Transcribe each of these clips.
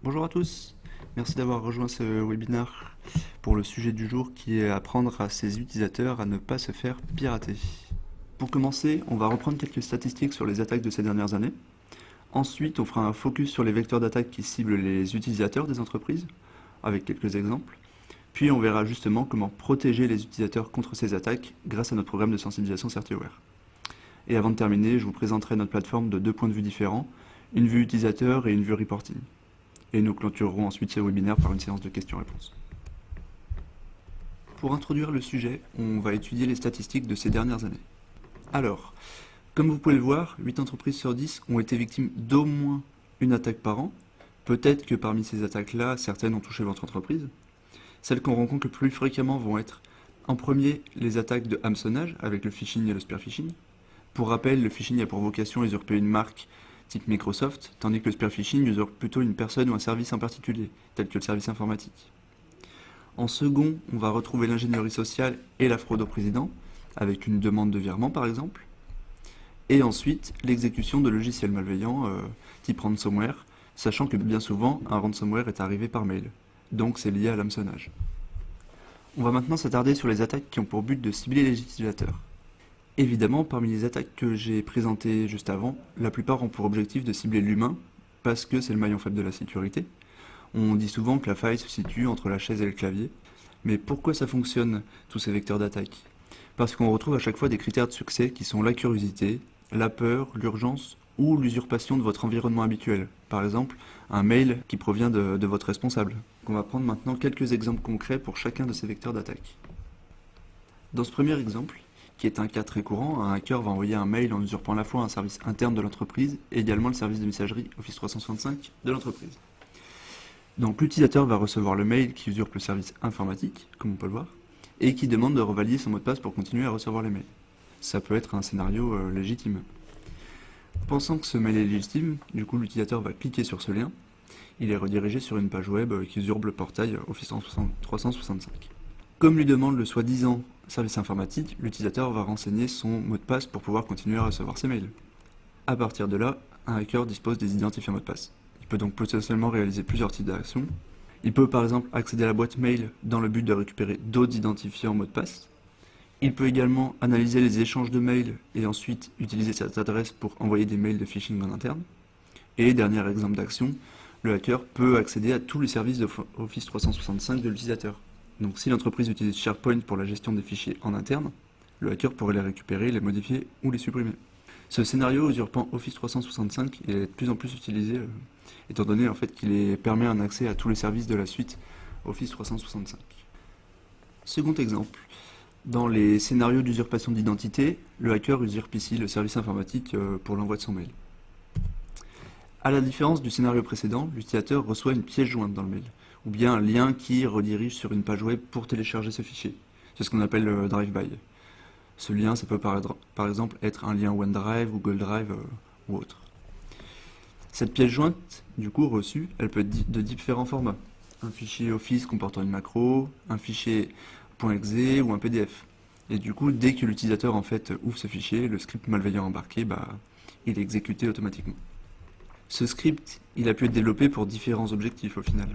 Bonjour à tous, merci d'avoir rejoint ce webinaire pour le sujet du jour qui est apprendre à ses utilisateurs à ne pas se faire pirater. Pour commencer, on va reprendre quelques statistiques sur les attaques de ces dernières années. Ensuite, on fera un focus sur les vecteurs d'attaque qui ciblent les utilisateurs des entreprises, avec quelques exemples. Puis on verra justement comment protéger les utilisateurs contre ces attaques grâce à notre programme de sensibilisation Certiware. Et avant de terminer, je vous présenterai notre plateforme de deux points de vue différents, une vue utilisateur et une vue reporting. Et nous clôturerons ensuite ce webinaire par une séance de questions-réponses. Pour introduire le sujet, on va étudier les statistiques de ces dernières années. Alors, comme vous pouvez le voir, 8 entreprises sur 10 ont été victimes d'au moins une attaque par an. Peut-être que parmi ces attaques-là, certaines ont touché votre entreprise. Celles qu'on rencontre le plus fréquemment vont être, en premier, les attaques de hameçonnage avec le phishing et le spear phishing. Pour rappel, le phishing a pour vocation d'usurper une marque type Microsoft, tandis que le spear phishing usurpe plutôt une personne ou un service en particulier, tel que le service informatique. En second, on va retrouver l'ingénierie sociale et la fraude au président, avec une demande de virement par exemple. Et ensuite, l'exécution de logiciels malveillants, type ransomware, sachant que bien souvent, un ransomware est arrivé par mail. Donc c'est lié à l'hameçonnage. On va maintenant s'attarder sur les attaques qui ont pour but de cibler les utilisateurs. Évidemment, parmi les attaques que j'ai présentées juste avant, la plupart ont pour objectif de cibler l'humain, parce que c'est le maillon faible de la sécurité. On dit souvent que la faille se situe entre la chaise et le clavier. Mais pourquoi ça fonctionne, tous ces vecteurs d'attaque? Parce qu'on retrouve à chaque fois des critères de succès qui sont la curiosité, la peur, l'urgence ou l'usurpation de votre environnement habituel. Par exemple, un mail qui provient de votre responsable. On va prendre maintenant quelques exemples concrets pour chacun de ces vecteurs d'attaque. Dans ce premier exemple, qui est un cas très courant, un hacker va envoyer un mail en usurpant à la fois un service interne de l'entreprise et également le service de messagerie Office 365 de l'entreprise. Donc l'utilisateur va recevoir le mail qui usurpe le service informatique, comme on peut le voir, et qui demande de revalider son mot de passe pour continuer à recevoir les mails. Ça peut être un scénario légitime. Pensant que ce mail est légitime, du coup l'utilisateur va cliquer sur ce lien, il est redirigé sur une page web qui usurpe le portail Office 365. Comme lui demande le soi-disant service informatique, l'utilisateur va renseigner son mot de passe pour pouvoir continuer à recevoir ses mails. A partir de là, un hacker dispose des identifiants mots de passe. Il peut donc potentiellement réaliser plusieurs types d'actions. Il peut par exemple accéder à la boîte mail dans le but de récupérer d'autres identifiants mots de passe. Il peut également analyser les échanges de mails et ensuite utiliser cette adresse pour envoyer des mails de phishing en interne. Et dernier exemple d'action, le hacker peut accéder à tous les services de Office 365 de l'utilisateur. Donc si l'entreprise utilise SharePoint pour la gestion des fichiers en interne, le hacker pourrait les récupérer, les modifier ou les supprimer. Ce scénario usurpant Office 365 est de plus en plus utilisé, étant donné en fait qu'il permet un accès à tous les services de la suite Office 365. Second exemple, dans les scénarios d'usurpation d'identité, le hacker usurpe ici le service informatique pour l'envoi de son mail. À la différence du scénario précédent, l'utilisateur reçoit une pièce jointe dans le mail, ou bien un lien qui redirige sur une page web pour télécharger ce fichier. C'est ce qu'on appelle le drive-by. Ce lien, ça peut par exemple être un lien OneDrive, Google Drive ou autre. Cette pièce jointe, du coup reçue, elle peut être de différents formats. Un fichier Office comportant une macro, un fichier .exe ou un PDF. Et du coup, dès que l'utilisateur en fait ouvre ce fichier, le script malveillant embarqué, il est exécuté automatiquement. Ce script, il a pu être développé pour différents objectifs au final,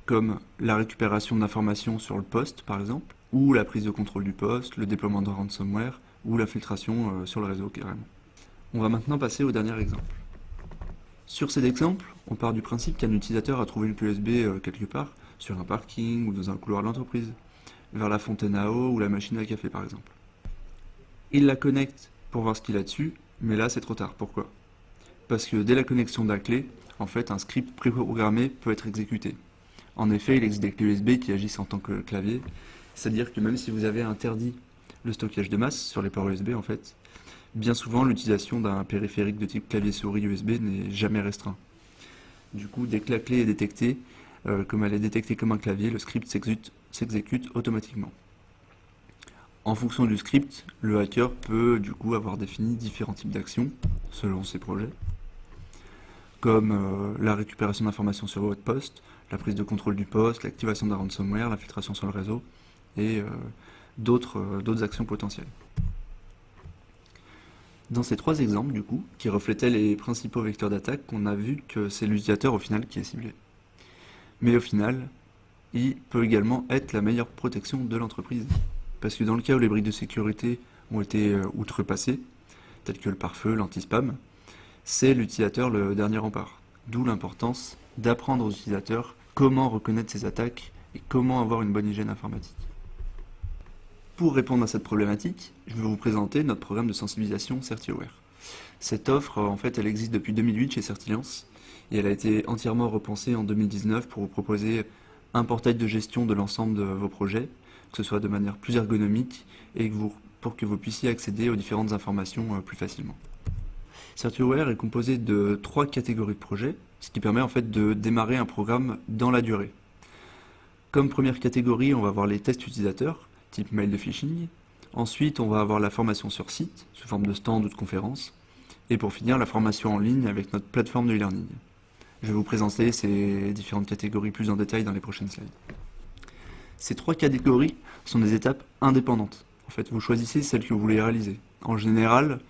comme la récupération d'informations sur le poste par exemple, ou la prise de contrôle du poste, le déploiement de ransomware, ou l'infiltration sur le réseau carrément. On va maintenant passer au dernier exemple. Sur cet exemple, on part du principe qu'un utilisateur a trouvé une clé USB quelque part, sur un parking ou dans un couloir de l'entreprise, vers la fontaine à eau ou la machine à café par exemple. Il la connecte pour voir ce qu'il a dessus, mais là c'est trop tard. Pourquoi ? Parce que dès la connexion de la clé, en fait un script préprogrammé peut être exécuté. En effet, il existe des clés USB qui agissent en tant que clavier, c'est-à-dire que même si vous avez interdit le stockage de masse sur les ports USB en fait, bien souvent l'utilisation d'un périphérique de type clavier-souris USB n'est jamais restreint. Du coup, dès que la clé est détectée, comme elle est détectée comme un clavier, le script s'exécute automatiquement. En fonction du script, le hacker peut du coup avoir défini différents types d'actions selon ses projets, comme la récupération d'informations sur votre poste, la prise de contrôle du poste, l'activation d'un ransomware, l'infiltration sur le réseau et d'autres actions potentielles. Dans ces trois exemples, du coup, qui reflétaient les principaux vecteurs d'attaque, on a vu que c'est l'utilisateur au final qui est ciblé. Mais au final, il peut également être la meilleure protection de l'entreprise. Parce que dans le cas où les briques de sécurité ont été outrepassées, telles que le pare-feu, l'anti-spam, c'est l'utilisateur le dernier rempart. D'où l'importance d'apprendre aux utilisateurs comment reconnaître ces attaques et comment avoir une bonne hygiène informatique. Pour répondre à cette problématique, je vais vous présenter notre programme de sensibilisation CertiAware. Cette offre, en fait, elle existe depuis 2008 chez Certiliance et elle a été entièrement repensée en 2019 pour vous proposer un portail de gestion de l'ensemble de vos projets, que ce soit de manière plus ergonomique et pour que vous puissiez accéder aux différentes informations plus facilement. CertiAware est composé de 3 catégories de projets, ce qui permet en fait de démarrer un programme dans la durée. Comme première catégorie, on va avoir les tests utilisateurs, type mail de phishing. Ensuite, on va avoir la formation sur site, sous forme de stand ou de conférence. Et pour finir, la formation en ligne avec notre plateforme de e-learning. Je vais vous présenter ces différentes catégories plus en détail dans les prochaines slides. Ces 3 catégories sont des étapes indépendantes. En fait, vous choisissez celle que vous voulez réaliser. En général,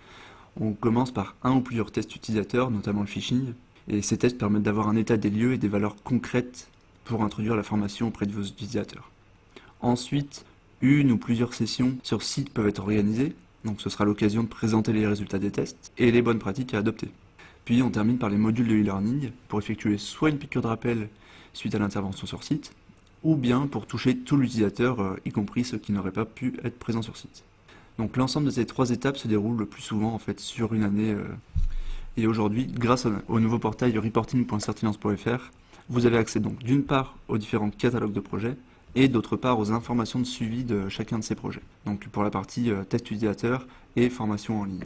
on commence par un ou plusieurs tests utilisateurs, notamment le phishing. Et ces tests permettent d'avoir un état des lieux et des valeurs concrètes pour introduire la formation auprès de vos utilisateurs. Ensuite, une ou plusieurs sessions sur site peuvent être organisées, donc ce sera l'occasion de présenter les résultats des tests et les bonnes pratiques à adopter. Puis on termine par les modules de e-learning pour effectuer soit une piqûre de rappel suite à l'intervention sur site, ou bien pour toucher tout l'utilisateur, y compris ceux qui n'auraient pas pu être présents sur site. Donc l'ensemble de ces 3 étapes se déroule le plus souvent en fait sur une année. Et aujourd'hui, grâce au nouveau portail reporting.certiliance.fr, vous avez accès donc d'une part aux différents catalogues de projets, et d'autre part aux informations de suivi de chacun de ces projets. Donc pour la partie test utilisateur et formation en ligne.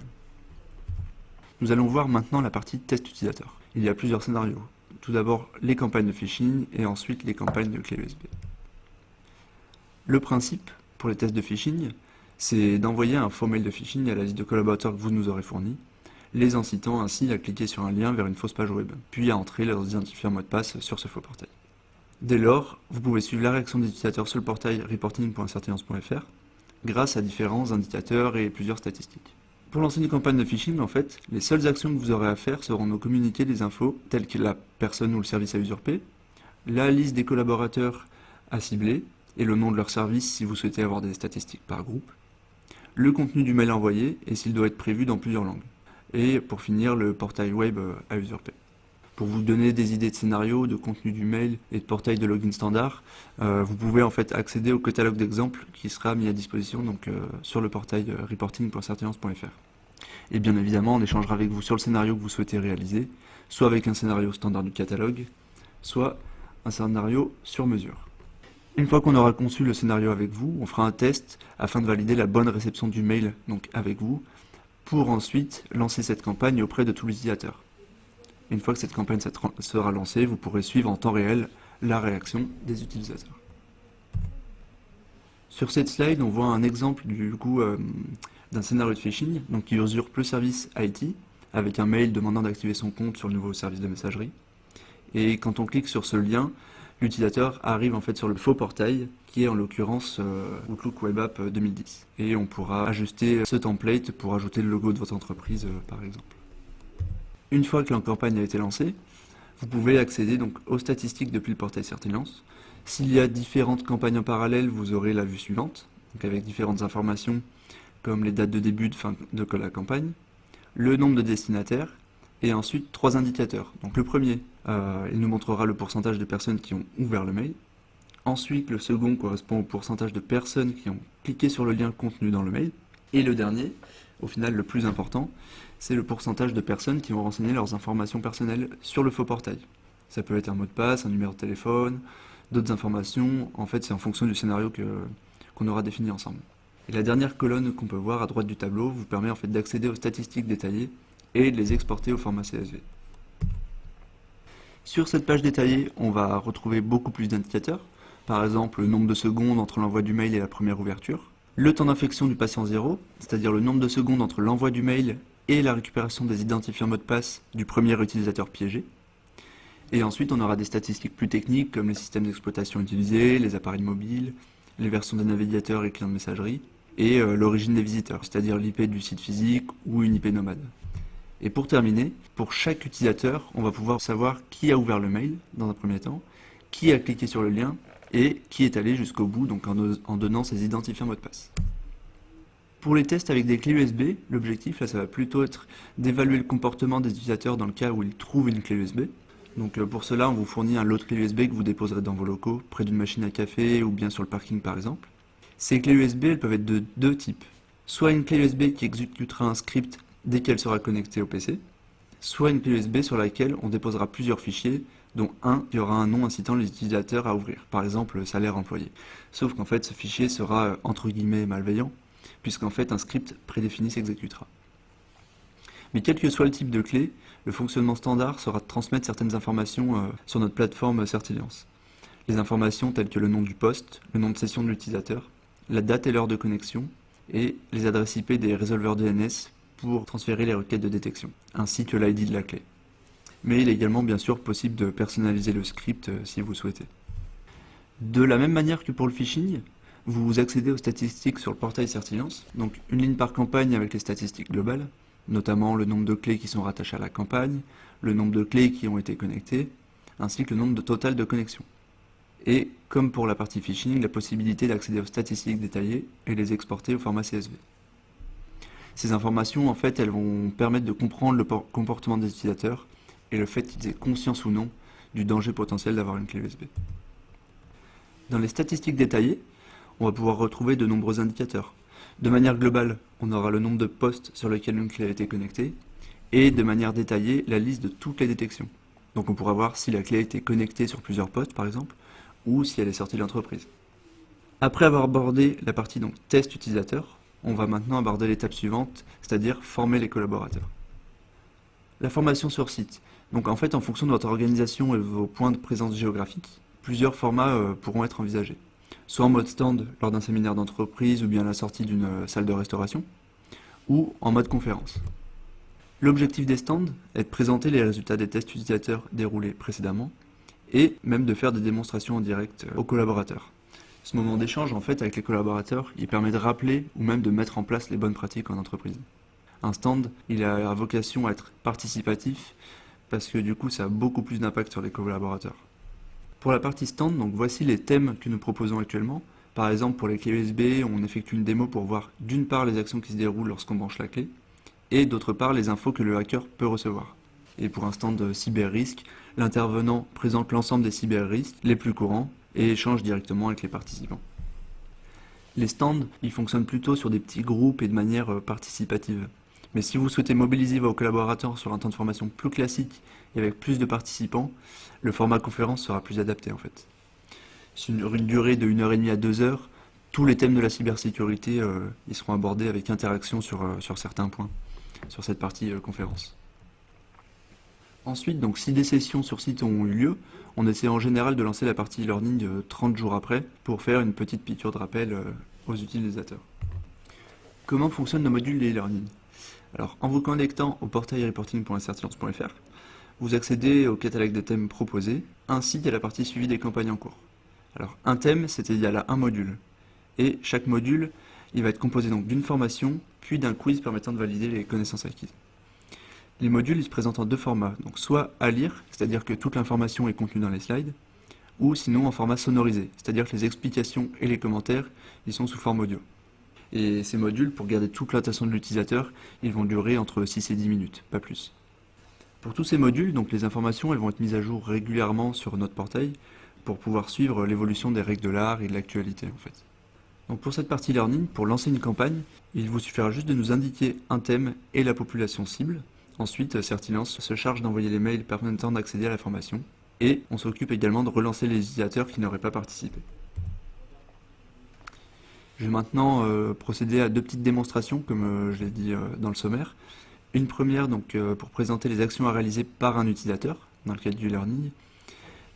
Nous allons voir maintenant la partie test utilisateur. Il y a plusieurs scénarios. Tout d'abord les campagnes de phishing et ensuite les campagnes de clé USB. Le principe pour les tests de phishing, c'est d'envoyer un faux mail de phishing à la liste de collaborateurs que vous nous aurez fournis, les incitant ainsi à cliquer sur un lien vers une fausse page web, puis à entrer leurs identifiants mot de passe sur ce faux portail. Dès lors, vous pouvez suivre la réaction des utilisateurs sur le portail reporting.certiliance.fr grâce à différents indicateurs et plusieurs statistiques. Pour lancer une campagne de phishing, en fait, les seules actions que vous aurez à faire seront de communiquer des infos telles que la personne ou le service à usurper, la liste des collaborateurs à cibler et le nom de leur service si vous souhaitez avoir des statistiques par groupe, le contenu du mail envoyé et s'il doit être prévu dans plusieurs langues, et pour finir le portail web à usurper. Pour vous donner des idées de scénarios, de contenu du mail et de portail de login standard, vous pouvez en fait accéder au catalogue d'exemples qui sera mis à disposition donc, sur le portail reporting.certiliance.fr. Et bien évidemment, on échangera avec vous sur le scénario que vous souhaitez réaliser, soit avec un scénario standard du catalogue, soit un scénario sur mesure. Une fois qu'on aura conçu le scénario avec vous, on fera un test afin de valider la bonne réception du mail donc avec vous, pour ensuite lancer cette campagne auprès de tous les utilisateurs. Une fois que cette campagne sera lancée, vous pourrez suivre en temps réel la réaction des utilisateurs. Sur cette slide, on voit un exemple du coup d'un scénario de phishing, donc qui usurpe le service IT avec un mail demandant d'activer son compte sur le nouveau service de messagerie. Et quand on clique sur ce lien, l'utilisateur arrive en fait sur le faux portail qui est en l'occurrence Outlook Web App 2010. Et on pourra ajuster ce template pour ajouter le logo de votre entreprise par exemple. Une fois que la campagne a été lancée, vous pouvez accéder donc aux statistiques depuis le portail Certiliance. S'il y a différentes campagnes en parallèle, vous aurez la vue suivante, donc avec différentes informations comme les dates de début, de fin de la campagne, le nombre de destinataires, et ensuite 3 indicateurs. Donc le premier, il nous montrera le pourcentage de personnes qui ont ouvert le mail. Ensuite, le second correspond au pourcentage de personnes qui ont cliqué sur le lien contenu dans le mail. Et le dernier, au final le plus important, c'est le pourcentage de personnes qui ont renseigné leurs informations personnelles sur le faux portail. Ça peut être un mot de passe, un numéro de téléphone, d'autres informations. En fait, c'est en fonction du scénario qu'on aura défini ensemble. Et la dernière colonne qu'on peut voir à droite du tableau vous permet en fait d'accéder aux statistiques détaillées et de les exporter au format CSV. Sur cette page détaillée, on va retrouver beaucoup plus d'indicateurs. Par exemple, le nombre de secondes entre l'envoi du mail et la première ouverture. Le temps d'infection du patient 0, c'est-à-dire le nombre de secondes entre l'envoi du mail et la récupération des identifiants mot de passe du premier utilisateur piégé. Et ensuite, on aura des statistiques plus techniques comme les systèmes d'exploitation utilisés, les appareils mobiles, les versions des navigateurs et clients de messagerie, et l'origine des visiteurs, c'est-à-dire l'IP du site physique ou une IP nomade. Et pour terminer, pour chaque utilisateur, on va pouvoir savoir qui a ouvert le mail dans un premier temps, qui a cliqué sur le lien et qui est allé jusqu'au bout, donc en donnant ses identifiants mots de passe. Pour les tests avec des clés USB, l'objectif là ça va plutôt être d'évaluer le comportement des utilisateurs dans le cas où ils trouvent une clé USB. Donc pour cela, on vous fournit un lot de clés USB que vous déposerez dans vos locaux, près d'une machine à café ou bien sur le parking par exemple. Ces clés USB, elles peuvent être de deux types. Soit une clé USB qui exécutera un script dès qu'elle sera connectée au PC, soit une clé USB sur laquelle on déposera plusieurs fichiers, dont un qui aura un nom incitant les utilisateurs à ouvrir, par exemple salaire employé. Sauf qu'en fait ce fichier sera entre guillemets malveillant, puisqu'en fait un script prédéfini s'exécutera. Mais quel que soit le type de clé, le fonctionnement standard sera de transmettre certaines informations sur notre plateforme Certiliance. Les informations telles que le nom du poste, le nom de session de l'utilisateur, la date et l'heure de connexion, et les adresses IP des résolveurs DNS pour transférer les requêtes de détection, ainsi que l'ID de la clé. Mais il est également bien sûr possible de personnaliser le script si vous souhaitez. De la même manière que pour le phishing, vous accédez aux statistiques sur le portail Certiliance, donc une ligne par campagne avec les statistiques globales, notamment le nombre de clés qui sont rattachées à la campagne, le nombre de clés qui ont été connectées, ainsi que le nombre total de connexions. Et, comme pour la partie phishing, la possibilité d'accéder aux statistiques détaillées et les exporter au format CSV. Ces informations, en fait, elles vont permettre de comprendre le comportement des utilisateurs et le fait qu'ils aient conscience ou non du danger potentiel d'avoir une clé USB. Dans les statistiques détaillées, on va pouvoir retrouver de nombreux indicateurs. De manière globale, on aura le nombre de postes sur lesquels une clé a été connectée, et de manière détaillée, la liste de toutes les détections. Donc on pourra voir si la clé a été connectée sur plusieurs postes, par exemple, ou si elle est sortie de l'entreprise. Après avoir abordé la partie donc test utilisateur, on va maintenant aborder l'étape suivante, c'est-à-dire former les collaborateurs. La formation sur site. Donc en fait, en fonction de votre organisation et de vos points de présence géographique, plusieurs formats pourront être envisagés. Soit en mode stand lors d'un séminaire d'entreprise ou bien à la sortie d'une salle de restauration, ou en mode conférence. L'objectif des stands est de présenter les résultats des tests utilisateurs déroulés précédemment, et même de faire des démonstrations en direct aux collaborateurs. Ce moment d'échange en fait avec les collaborateurs, il permet de rappeler ou même de mettre en place les bonnes pratiques en entreprise. Un stand, il a vocation à être participatif parce que du coup ça a beaucoup plus d'impact sur les collaborateurs. Pour la partie stand, donc voici les thèmes que nous proposons actuellement. Par exemple pour les clés USB, on effectue une démo pour voir d'une part les actions qui se déroulent lorsqu'on branche la clé et d'autre part les infos que le hacker peut recevoir. Et pour un stand cyber-risque, l'intervenant présente l'ensemble des cyber-risques les plus courants et échange directement avec les participants. Les stands, ils fonctionnent plutôt sur des petits groupes et de manière participative. Mais si vous souhaitez mobiliser vos collaborateurs sur un temps de formation plus classique et avec plus de participants, le format conférence sera plus adapté en fait. Sur une durée de 1h30 à 2 heures, tous les thèmes de la cybersécurité ils seront abordés avec interaction sur certains points, sur cette partie conférence. Ensuite, donc, si des sessions sur site ont eu lieu, on essaie en général de lancer la partie e-learning 30 jours après pour faire une petite piqûre de rappel aux utilisateurs. Comment fonctionnent nos modules de e-learning? Alors, en vous connectant au portail reporting.certiliance.fr, vous accédez au catalogue des thèmes proposés, ainsi qu'à la partie suivi des campagnes en cours. Alors, un thème, c'est égal à un module. Et chaque module, il va être composé donc d'une formation, puis d'un quiz permettant de valider les connaissances acquises. Les modules ils se présentent en deux formats, donc soit à lire, c'est-à-dire que toute l'information est contenue dans les slides, ou sinon en format sonorisé, c'est-à-dire que les explications et les commentaires ils sont sous forme audio. Et ces modules, pour garder toute l'attention de l'utilisateur, ils vont durer entre 6 et 10 minutes, pas plus. Pour tous ces modules, donc les informations elles vont être mises à jour régulièrement sur notre portail pour pouvoir suivre l'évolution des règles de l'art et de l'actualité en fait. Donc pour cette partie learning, pour lancer une campagne, il vous suffira juste de nous indiquer un thème et la population cible. Ensuite, Certiliance se charge d'envoyer les mails permettant d'accéder à la formation et on s'occupe également de relancer les utilisateurs qui n'auraient pas participé. Je vais maintenant procéder à deux petites démonstrations comme je l'ai dit dans le sommaire. Une première donc pour présenter les actions à réaliser par un utilisateur dans le cadre du learning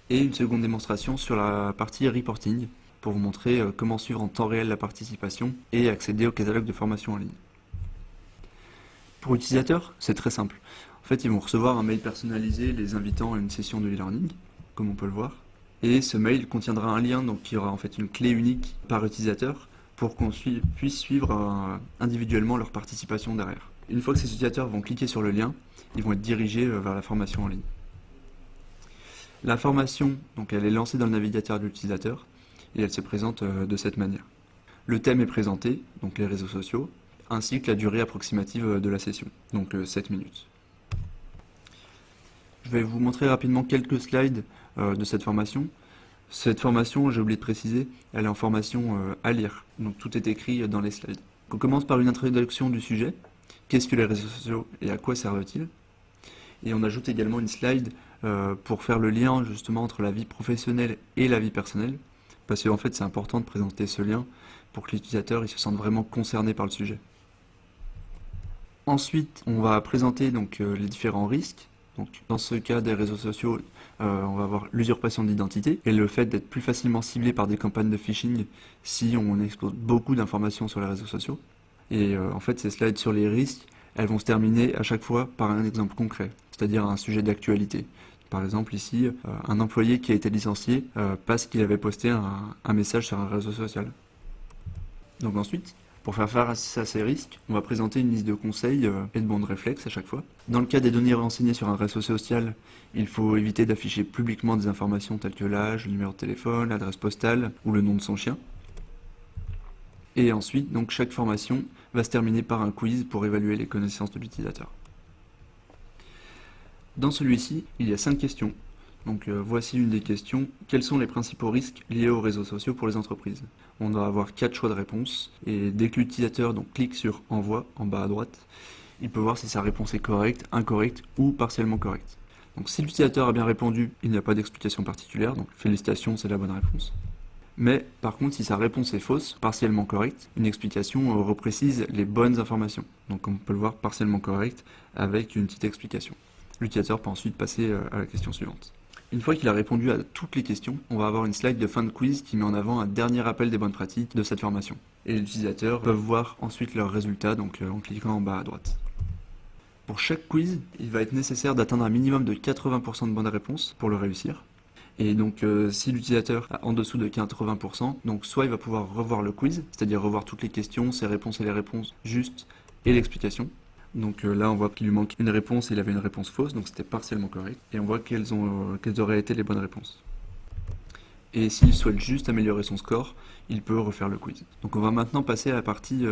et une seconde démonstration sur la partie reporting pour vous montrer comment suivre en temps réel la participation et accéder au catalogue de formation en ligne. Pour l'utilisateur, c'est très simple. En fait, ils vont recevoir un mail personnalisé les invitant à une session de e-learning, comme on peut le voir. Et ce mail contiendra un lien donc, qui aura en fait une clé unique par utilisateur pour qu'on puisse suivre individuellement leur participation derrière. Une fois que ces utilisateurs vont cliquer sur le lien, ils vont être dirigés vers la formation en ligne. La formation, donc elle est lancée dans le navigateur de l'utilisateur et elle se présente de cette manière. Le thème est présenté, donc les réseaux sociaux, ainsi que la durée approximative de la session, donc 7 minutes. Je vais vous montrer rapidement quelques slides de cette formation. Cette formation, j'ai oublié de préciser, elle est en formation à lire, donc tout est écrit dans les slides. On commence par une introduction du sujet, qu'est-ce que les réseaux sociaux et à quoi servent-ils? Et on ajoute également une slide pour faire le lien justement entre la vie professionnelle et la vie personnelle, parce qu'en fait c'est important de présenter ce lien pour que l'utilisateur se sente vraiment concerné par le sujet. Ensuite, on va présenter donc les différents risques. Donc, dans ce cas des réseaux sociaux, on va avoir l'usurpation d'identité et le fait d'être plus facilement ciblé par des campagnes de phishing si on expose beaucoup d'informations sur les réseaux sociaux. Et en fait, ces slides sur les risques, elles vont se terminer à chaque fois par un exemple concret, c'est-à-dire un sujet d'actualité. Par exemple, ici, un employé qui a été licencié parce qu'il avait posté un message sur un réseau social. Donc ensuite, pour faire face à ces risques, on va présenter une liste de conseils et de bons réflexes à chaque fois. Dans le cas des données renseignées sur un réseau social, il faut éviter d'afficher publiquement des informations telles que l'âge, le numéro de téléphone, l'adresse postale ou le nom de son chien. Et ensuite, donc chaque formation va se terminer par un quiz pour évaluer les connaissances de l'utilisateur. Dans celui-ci, il y a 5 questions. Donc voici une des questions. Quels sont les principaux risques liés aux réseaux sociaux pour les entreprises? On doit avoir 4 choix de réponse et dès que l'utilisateur clique sur Envoi en bas à droite, il peut voir si sa réponse est correcte, incorrecte ou partiellement correcte. Donc si l'utilisateur a bien répondu, il n'y a pas d'explication particulière, donc félicitations, c'est la bonne réponse. Mais par contre, si sa réponse est fausse, partiellement correcte, une explication reprécise les bonnes informations. Donc on peut le voir partiellement correct avec une petite explication. L'utilisateur peut ensuite passer à la question suivante. Une fois qu'il a répondu à toutes les questions, on va avoir une slide de fin de quiz qui met en avant un dernier rappel des bonnes pratiques de cette formation. Et les utilisateurs peuvent voir ensuite leurs résultats en cliquant en bas à droite. Pour chaque quiz, il va être nécessaire d'atteindre un minimum de 80% de bonnes réponses pour le réussir. Et donc si l'utilisateur a en dessous de 80%, donc soit il va pouvoir revoir le quiz, c'est-à-dire revoir toutes les questions, ses réponses et les réponses justes et l'explication. Donc là on voit qu'il lui manque une réponse et il avait une réponse fausse, donc c'était partiellement correct. Et on voit quelles auraient été les bonnes réponses. Et s'il souhaite juste améliorer son score, il peut refaire le quiz. Donc on va maintenant passer à la partie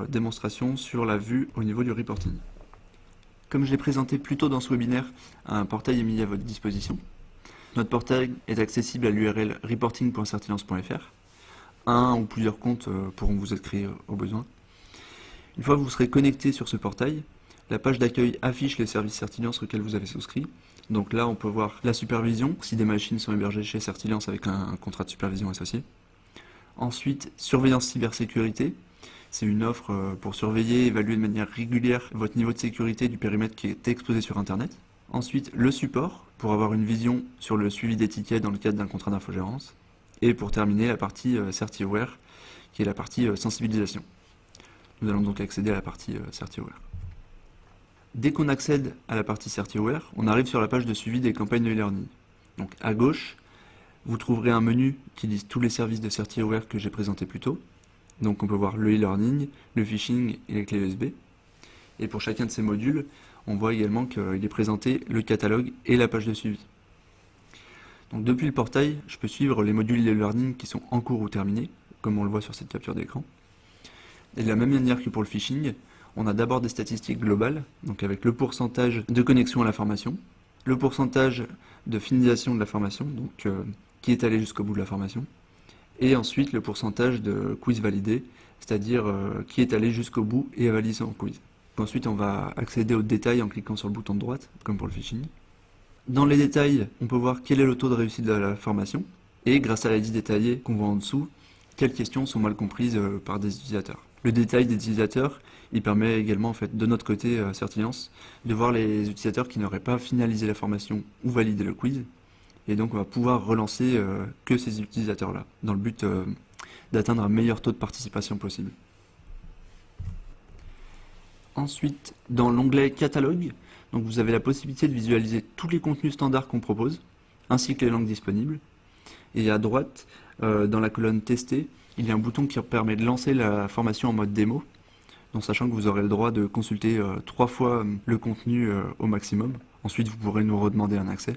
démonstration sur la vue au niveau du reporting. Comme je l'ai présenté plus tôt dans ce webinaire, un portail est mis à votre disposition. Notre portail est accessible à l'URL reporting.certillance.fr. Un ou plusieurs comptes pourront vous être créés au besoin. Une fois que vous serez connecté sur ce portail, la page d'accueil affiche les services Certillance auxquels vous avez souscrit. Donc là, on peut voir la supervision, si des machines sont hébergées chez Certillance avec un contrat de supervision associé. Ensuite, surveillance cybersécurité. C'est une offre pour surveiller et évaluer de manière régulière votre niveau de sécurité du périmètre qui est exposé sur Internet. Ensuite, le support, pour avoir une vision sur le suivi des tickets dans le cadre d'un contrat d'infogérance. Et pour terminer, la partie CertiAware, qui est la partie sensibilisation. Nous allons donc accéder à la partie CertiAware. Dès qu'on accède à la partie CertiAware, on arrive sur la page de suivi des campagnes de e-learning. Donc à gauche, vous trouverez un menu qui liste tous les services de CertiAware que j'ai présentés plus tôt. Donc on peut voir le e-learning, le phishing et les clés USB. Et pour chacun de ces modules, on voit également qu'il est présenté le catalogue et la page de suivi. Donc depuis le portail, je peux suivre les modules e-learning qui sont en cours ou terminés, comme on le voit sur cette capture d'écran. Et de la même manière que pour le phishing, on a d'abord des statistiques globales, donc avec le pourcentage de connexion à la formation, le pourcentage de finalisation de la formation, donc qui est allé jusqu'au bout de la formation, et ensuite le pourcentage de quiz validé, c'est-à-dire qui est allé jusqu'au bout et a validé son quiz. Ensuite, on va accéder aux détails en cliquant sur le bouton de droite, comme pour le phishing. Dans les détails, on peut voir quel est le taux de réussite de la formation, et grâce à la liste détaillée qu'on voit en dessous, quelles questions sont mal comprises par des utilisateurs. Le détail des utilisateurs, il permet également, en fait, de notre côté, Certillance, de voir les utilisateurs qui n'auraient pas finalisé la formation ou validé le quiz. Et donc, on va pouvoir relancer que ces utilisateurs-là, dans le but d'atteindre un meilleur taux de participation possible. Ensuite, dans l'onglet Catalogue, donc vous avez la possibilité de visualiser tous les contenus standards qu'on propose, ainsi que les langues disponibles. Et à droite, dans la colonne Tester, il y a un bouton qui permet de lancer la formation en mode démo, donc sachant que vous aurez le droit de consulter 3 fois le contenu au maximum. Ensuite, vous pourrez nous redemander un accès.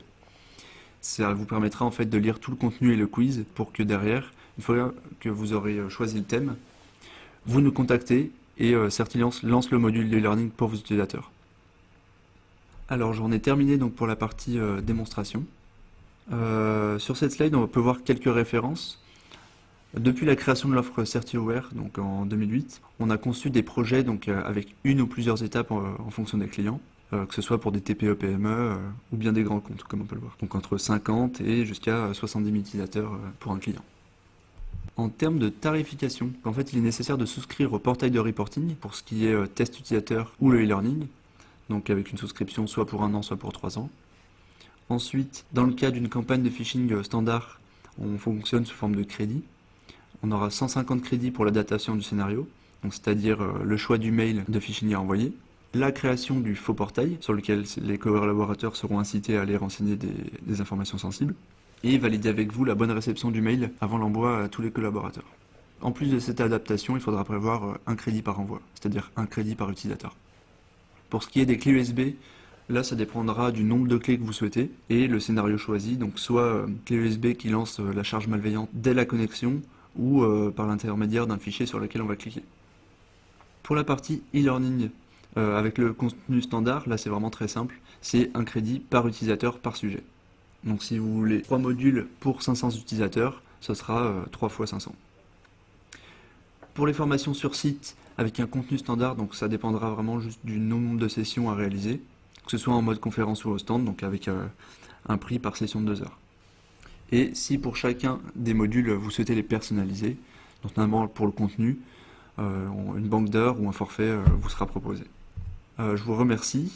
Ça vous permettra en fait de lire tout le contenu et le quiz pour que derrière, une fois que vous aurez choisi le thème, vous nous contactez et Certiliance lance le module d'e-learning pour vos utilisateurs. Alors j'en ai terminé donc pour la partie démonstration. Sur cette slide, on peut voir quelques références. Depuis la création de l'offre CertiAware, donc en 2008, on a conçu des projets donc, avec une ou plusieurs étapes en fonction des clients, que ce soit pour des TPE-PME ou bien des grands comptes, comme on peut le voir. Donc entre 50 et jusqu'à 70 000 utilisateurs pour un client. En termes de tarification, en fait, il est nécessaire de souscrire au portail de reporting pour ce qui est test utilisateur ou le e-learning, donc avec une souscription soit pour 1 an, soit pour 3 ans. Ensuite, dans le cas d'une campagne de phishing standard, on fonctionne sous forme de crédit. On aura 150 crédits pour l'adaptation du scénario, c'est-à-dire le choix du mail de phishing à envoyer, la création du faux portail, sur lequel les collaborateurs seront incités à aller renseigner des informations sensibles, et valider avec vous la bonne réception du mail avant l'envoi à tous les collaborateurs. En plus de cette adaptation, il faudra prévoir un crédit par envoi, c'est-à-dire un crédit par utilisateur. Pour ce qui est des clés USB, là ça dépendra du nombre de clés que vous souhaitez et le scénario choisi, donc soit clé USB qui lance la charge malveillante dès la connexion, ou par l'intermédiaire d'un fichier sur lequel on va cliquer. Pour la partie e-learning, avec le contenu standard, là c'est vraiment très simple, c'est un crédit par utilisateur par sujet. Donc si vous voulez 3 modules pour 500 utilisateurs, ce sera 3 fois 500. Pour les formations sur site, avec un contenu standard, donc ça dépendra vraiment juste du nombre de sessions à réaliser, que ce soit en mode conférence ou au stand, donc avec un prix par session de 2 heures. Et si pour chacun des modules vous souhaitez les personnaliser, notamment pour le contenu, une banque d'heures ou un forfait vous sera proposé. Je vous remercie